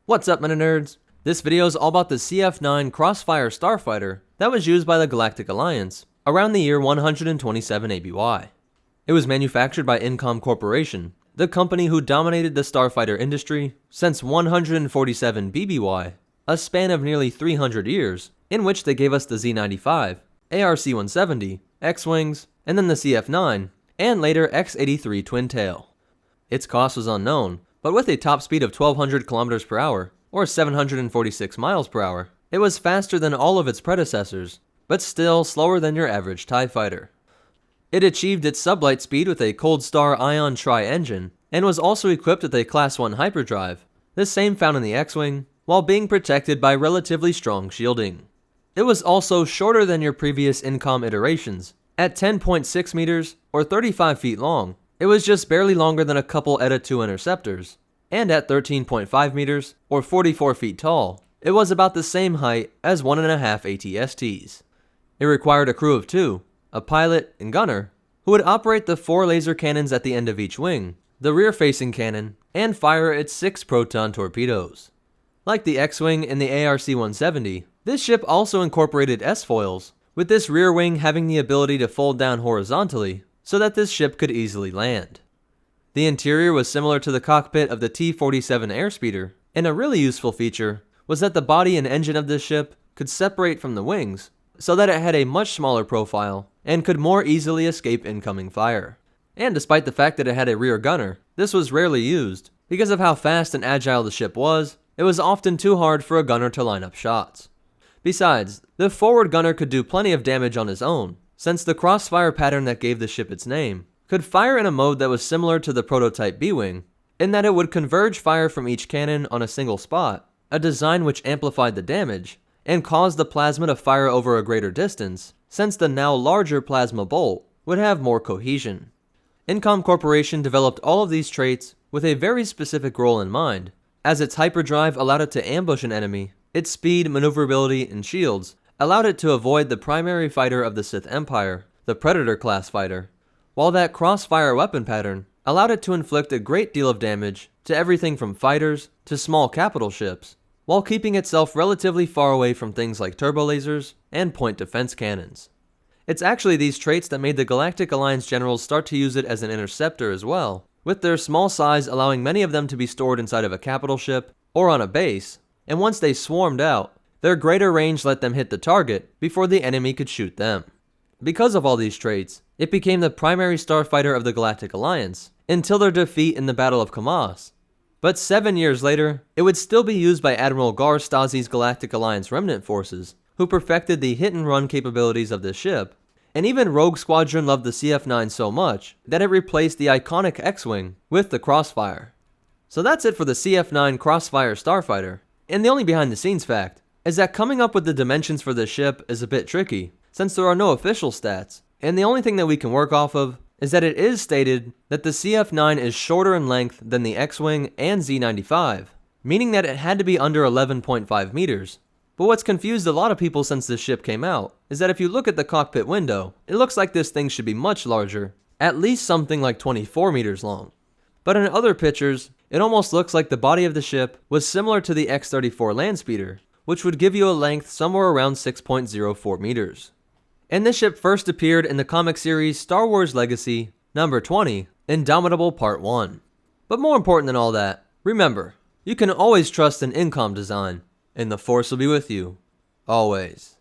What's up, Meta Nerds? This video is all about the CF9 Crossfire Starfighter that was used by the Galactic Alliance around the year 127 ABY. It was manufactured by Incom Corporation, the company who dominated the starfighter industry since 147 BBY, a span of nearly 300 years, in which they gave us the Z95, ARC-170, X-Wings, and then the CF9, and later X-83 Twin-Tail. Its cost was unknown, but with a top speed of 1200 km per hour, or 746 miles per hour, it was faster than all of its predecessors, but still slower than your average TIE fighter. It achieved its sublight speed with a Cold Star Ion Tri-engine, and was also equipped with a Class 1 hyperdrive, the same found in the X-Wing, while being protected by relatively strong shielding. It was also shorter than your previous Incom iterations. At 10.6 meters, or 35 feet long, it was just barely longer than a couple ETA 2 interceptors, and at 13.5 meters, or 44 feet tall, it was about the same height as 1.5 ATSTs. It required a crew of 2, a pilot and gunner, who would operate the 4 laser cannons at the end of each wing, the rear-facing cannon, and fire its 6 proton torpedoes. Like the X-Wing and the ARC-170, this ship also incorporated S-foils, with this rear wing having the ability to fold down horizontally so that this ship could easily land. The interior was similar to the cockpit of the T-47 airspeeder, and a really useful feature was that the body and engine of this ship could separate from the wings so that it had a much smaller profile and could more easily escape incoming fire. And despite the fact that it had a rear gunner, this was rarely used. Because of how fast and agile the ship was, it was often too hard for a gunner to line up shots. Besides, the forward gunner could do plenty of damage on his own, since the crossfire pattern that gave the ship its name could fire in a mode that was similar to the prototype B-Wing, in that it would converge fire from each cannon on a single spot, a design which amplified the damage, and caused the plasma to fire over a greater distance, since the now larger plasma bolt would have more cohesion. Incom Corporation developed all of these traits with a very specific role in mind, as its hyperdrive allowed it to ambush an enemy, its speed, maneuverability, and shields allowed it to avoid the primary fighter of the Sith-Empire, the Predator-class fighter, while that crossfire weapon pattern allowed it to inflict a great deal of damage to everything from fighters to small capital ships, while keeping itself relatively far away from things like turbo lasers and point defense cannons. It's actually these traits that made the Galactic Alliance generals start to use it as an interceptor as well, with their small size allowing many of them to be stored inside of a capital ship or on a base, and once they swarmed out, their greater range let them hit the target before the enemy could shoot them. Because of all these traits, it became the primary starfighter of the Galactic Alliance until their defeat in the Battle of Kamaz. But 7 years later, it would still be used by Admiral Gar Stasi's Galactic Alliance remnant forces, who perfected the hit-and-run capabilities of this ship, and even Rogue Squadron loved the CF9 so much that it replaced the iconic X-Wing with the Crossfire. So that's it for the CF9 Crossfire Starfighter, and the only behind-the-scenes fact is that coming up with the dimensions for this ship is a bit tricky, since there are no official stats, and the only thing that we can work off of is that it is stated that the CF9 is shorter in length than the X-Wing and Z95, meaning that it had to be under 11.5 meters. But what's confused a lot of people since this ship came out is that if you look at the cockpit window, it looks like this thing should be much larger, at least something like 24 meters long. But in other pictures, it almost looks like the body of the ship was similar to the X-34 Landspeeder, which would give you a length somewhere around 6.04 meters. And this ship first appeared in the comic series Star Wars Legacy, number 20, Indomitable Part 1. But more important than all that, remember, you can always trust an Incom design, and the Force will be with you, always.